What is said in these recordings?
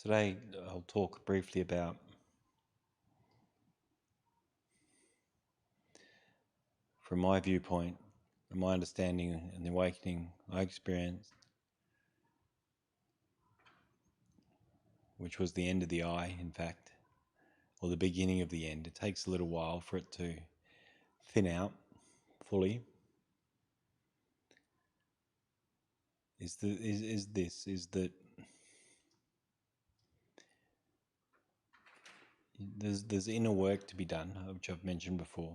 Today I'll talk briefly about, from my viewpoint, and my understanding and the awakening I experienced, which was the end of the I, in fact, or the beginning of the end. It takes a little while for it to thin out fully. Is that there's inner work to be done, which I've mentioned before.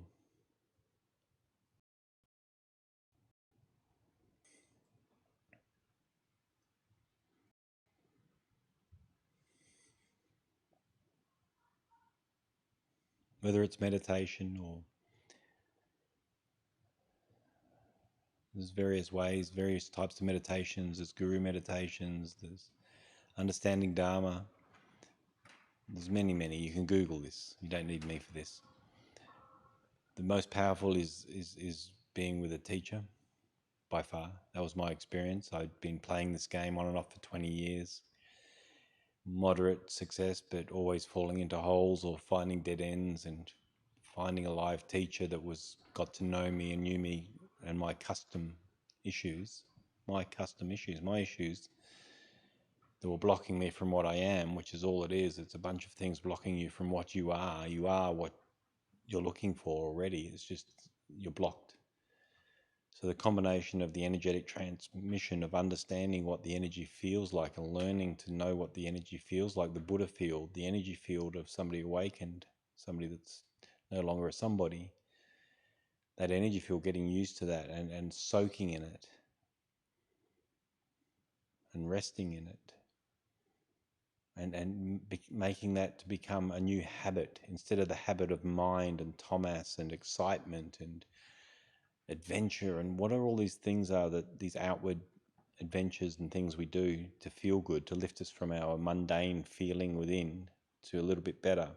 Whether it's meditation or there's various ways, various types of meditations. There's guru meditations, there's understanding Dharma. There's many. You can Google this. You don't need me for this. The most powerful is being with a teacher, by far. That was my experience. I'd been playing this game on and off for 20 years. Moderate success, but always falling into holes or finding dead ends, and finding a live teacher that got to know me and knew me and my issues, my issues that were blocking me from what I am, which is all it is. It's a bunch of things blocking you from what you are. You are what you're looking for already. It's just you're blocked. So the combination of the energetic transmission of understanding what the energy feels like and learning to know what the energy feels like, the Buddha field, the energy field of somebody awakened, somebody that's no longer a somebody, that energy field, getting used to that and soaking in it and resting in it, and making that to become a new habit instead of the habit of mind and Thomas and excitement and adventure and what are all these things are, that these outward adventures and things we do to feel good, to lift us from our mundane feeling within to a little bit better.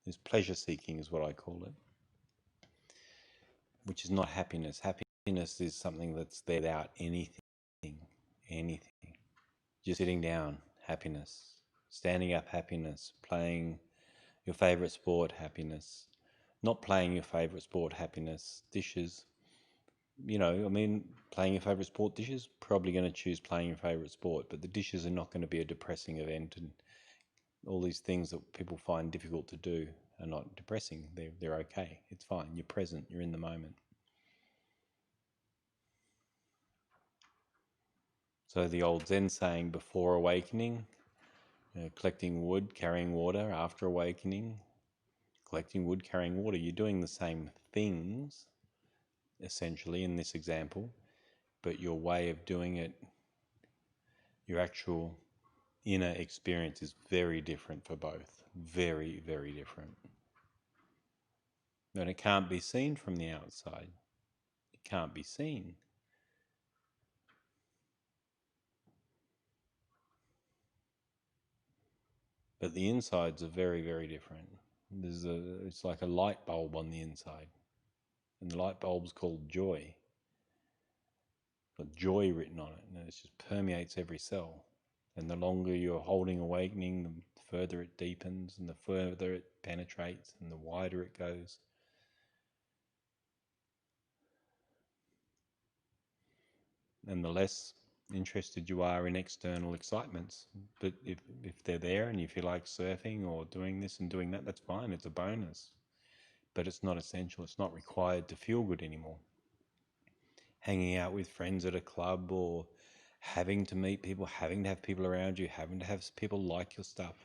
Is pleasure seeking is what I call it, which is not happiness. Happiness is something that's there without anything. Just sitting down, happiness. Standing up, happiness. Playing your favorite sport, happiness. Not playing your favorite sport, happiness. Dishes, playing your favorite sport, dishes, probably going to choose playing your favorite sport, but the dishes are not going to be a depressing event, and all these things that people find difficult to do are not depressing. They're okay. It's fine. You're present. You're in the moment. So the old Zen saying, before awakening, collecting wood, carrying water. After awakening, collecting wood, carrying water. You're doing the same things, essentially, in this example, but your way of doing it, your actual inner experience is very different for both. Very different. And it can't be seen from the outside. It can't be seen. But the insides are very different. It's like a light bulb on the inside. And the light bulb's called joy. Got joy written on it, and it just permeates every cell. And the longer you're holding awakening, the further it deepens, and the further it penetrates, and the wider it goes. And the less interested you are in external excitements. But if they're there and you feel like surfing or doing this and doing that, that's fine. It's a bonus. But it's not essential. It's not required to feel good anymore. Hanging out with friends at a club, or having to meet people, having to have people around you, having to have people like your stuff,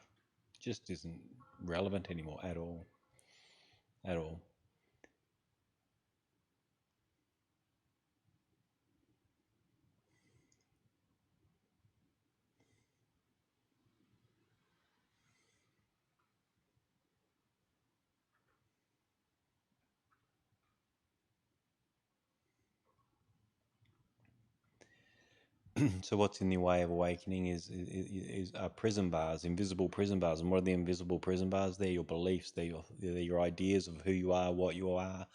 just isn't relevant anymore at all. At all. So what's in the way of awakening is prison bars, invisible prison bars. And what are the invisible prison bars? They're your beliefs, they're your ideas of who you are, what you are,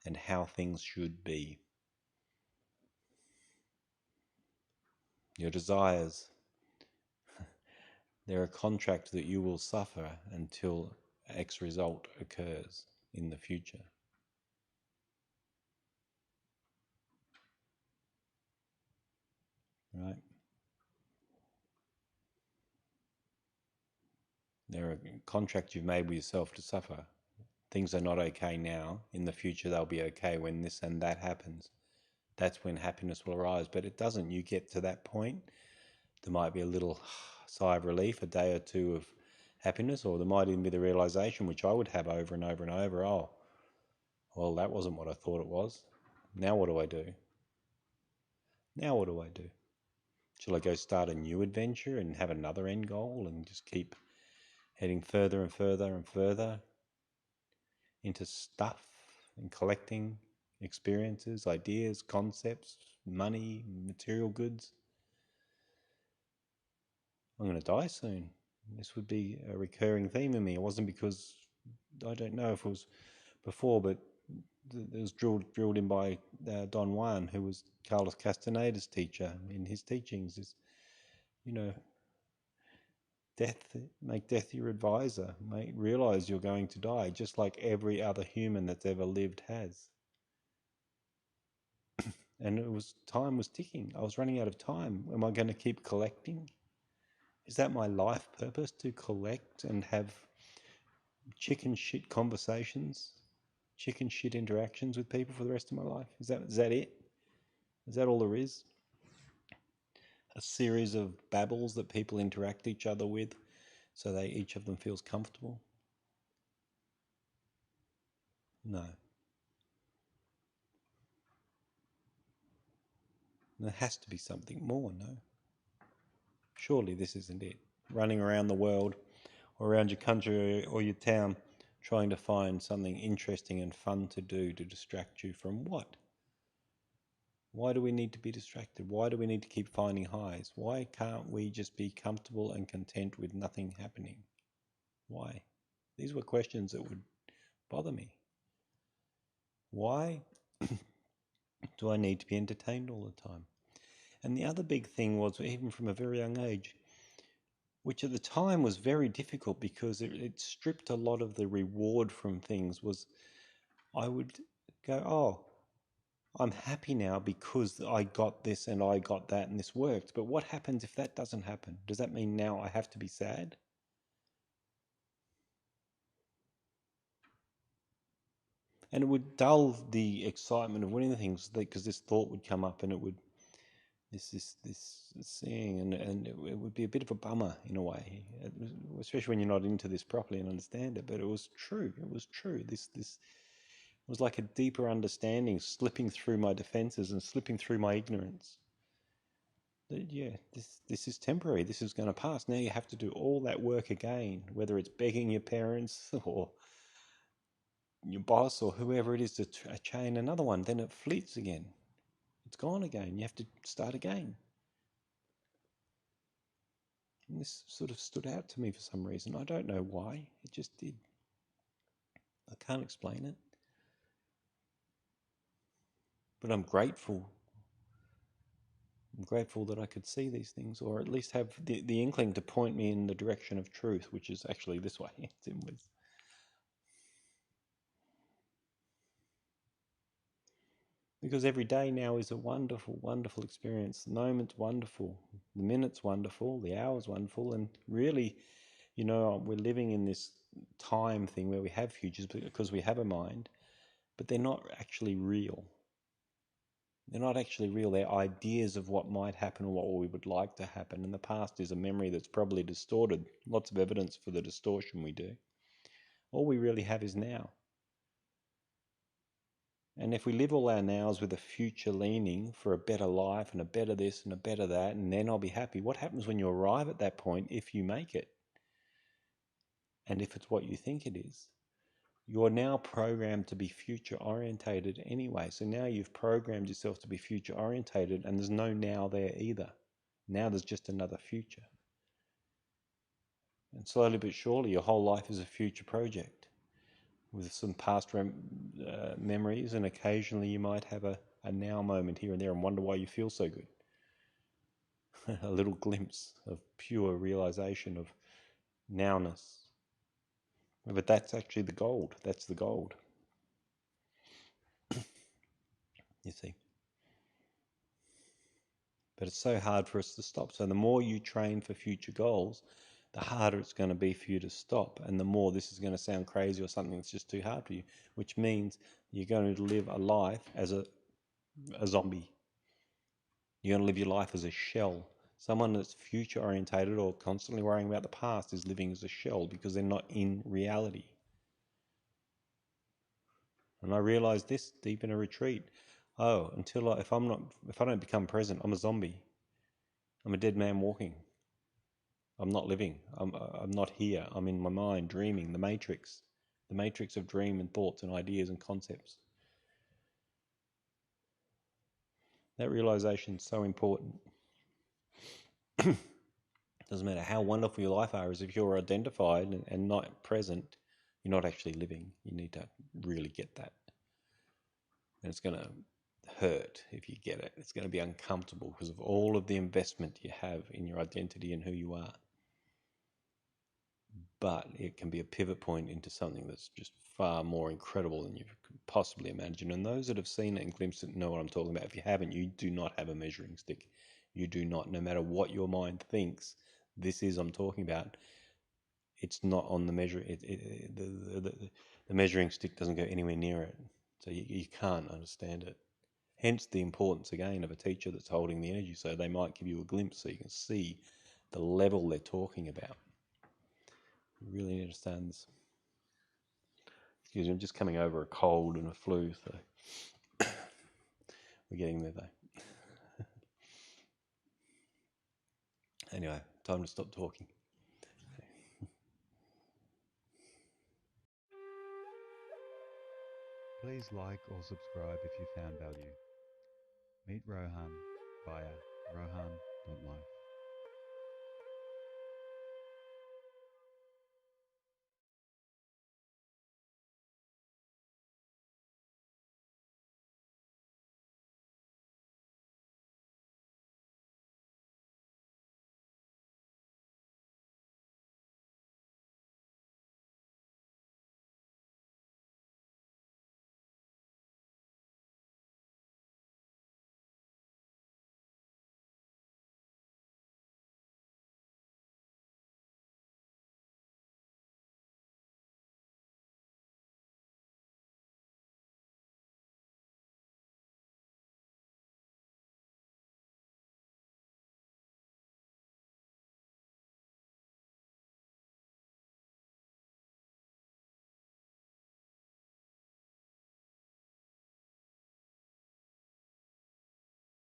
and how things should be. Your desires. They're a contract that you will suffer until X result occurs in the future. Right? They're a contract you've made with yourself to suffer. Things are not okay now. In the future, they'll be okay when this and that happens. That's when happiness will arise. But it doesn't. You get to that point, there might be a little sigh of relief, a day or two of happiness, or there might even be the realization, which I would have over and over and over, oh, well, that wasn't what I thought it was. Now what do I do? Now what do I do? Shall I go start a new adventure and have another end goal and just keep heading further and further and further into stuff and collecting experiences, ideas, concepts, money, material goods? I'm going to die soon. This would be a recurring theme in me. It wasn't because, I don't know if it was before, but it was drilled in by Don Juan, who was Carlos Castaneda's teacher. In his teachings is, you know, make death your advisor. Realize you're going to die, just like every other human that's ever lived has. And time was ticking. I was running out of time. Am I going to keep collecting? Is that my life purpose, to collect and have chicken shit conversations, chicken shit interactions with people for the rest of my life? Is that it? Is that all there is? A series of babbles that people interact each other with so each of them feels comfortable? No. There has to be something more, no? Surely this isn't it. Running around the world or around your country or your town trying to find something interesting and fun to do to distract you from what? Why do we need to be distracted? Why do we need to keep finding highs? Why can't we just be comfortable and content with nothing happening? Why? These were questions that would bother me. Why do I need to be entertained all the time? And the other big thing was, even from a very young age, which at the time was very difficult because it stripped a lot of the reward from things, was I would go, oh, I'm happy now because I got this and I got that and this worked. But what happens if that doesn't happen? Does that mean now I have to be sad? And it would dull the excitement of winning the things, because this thought would come up and it would, this seeing, and it would be a bit of a bummer in a way, especially when you're not into this properly and understand it. But it was true. It was true. This was like a deeper understanding slipping through my defenses and slipping through my ignorance. That, yeah, this is temporary. This is going to pass. Now you have to do all that work again, whether it's begging your parents or your boss or whoever it is to chain another one. Then it fleets again. It's gone again. You have to start again. And this sort of stood out to me for some reason. I don't know why. It just did. I can't explain it. But I'm grateful. I'm grateful that I could see these things, or at least have the inkling to point me in the direction of truth, which is actually this way. It's inwards. Because every day now is a wonderful, wonderful experience. The moment's wonderful. The minute's wonderful. The hour's wonderful. And really, we're living in this time thing where we have futures because we have a mind, but they're not actually real. They're not actually real. They're ideas of what might happen or what we would like to happen. And the past is a memory that's probably distorted. Lots of evidence for the distortion we do. All we really have is now. And if we live all our nows with a future leaning for a better life and a better this and a better that, and then I'll be happy, what happens when you arrive at that point if you make it? And if it's what you think it is? You're now programmed to be future orientated anyway. So now you've programmed yourself to be future orientated, and there's no now there either. Now there's just another future. And slowly but surely, your whole life is a future project with some past memories, and occasionally you might have a now moment here and there and wonder why you feel so good. A little glimpse of pure realization of nowness. But that's actually the gold. That's the gold. You see. But it's so hard for us to stop. So the more you train for future goals, the harder it's going to be for you to stop. And the more this is going to sound crazy or something that's just too hard for you, which means you're going to live a life as a zombie. You're going to live your life as a shell. Someone that's future orientated or constantly worrying about the past is living as a shell because they're not in reality. And I realized this deep in a retreat. Oh, if I don't become present, I'm a zombie. I'm a dead man walking. I'm not living. I'm not here. I'm in my mind dreaming, the matrix of dream and thoughts and ideas and concepts. That realization is so important. Doesn't matter how wonderful your life is, if you're identified and not present, you're not actually living. You need to really get that. And it's going to hurt if you get it. It's going to be uncomfortable because of all of the investment you have in your identity and who you are. But it can be a pivot point into something that's just far more incredible than you could possibly imagine. And those that have seen it and glimpsed it know what I'm talking about. If you haven't, you do not have a measuring stick. You do not. No matter what your mind thinks, this is I'm talking about. It's not on the measure. The measuring stick doesn't go anywhere near it, so you can't understand it. Hence the importance again of a teacher that's holding the energy, so they might give you a glimpse so you can see the level they're talking about. You really need to understand this. Excuse me, I'm just coming over a cold and a flu, so we're getting there though. Anyway, time to stop talking. Please like or subscribe if you found value. Meet Rohan via rohan.life.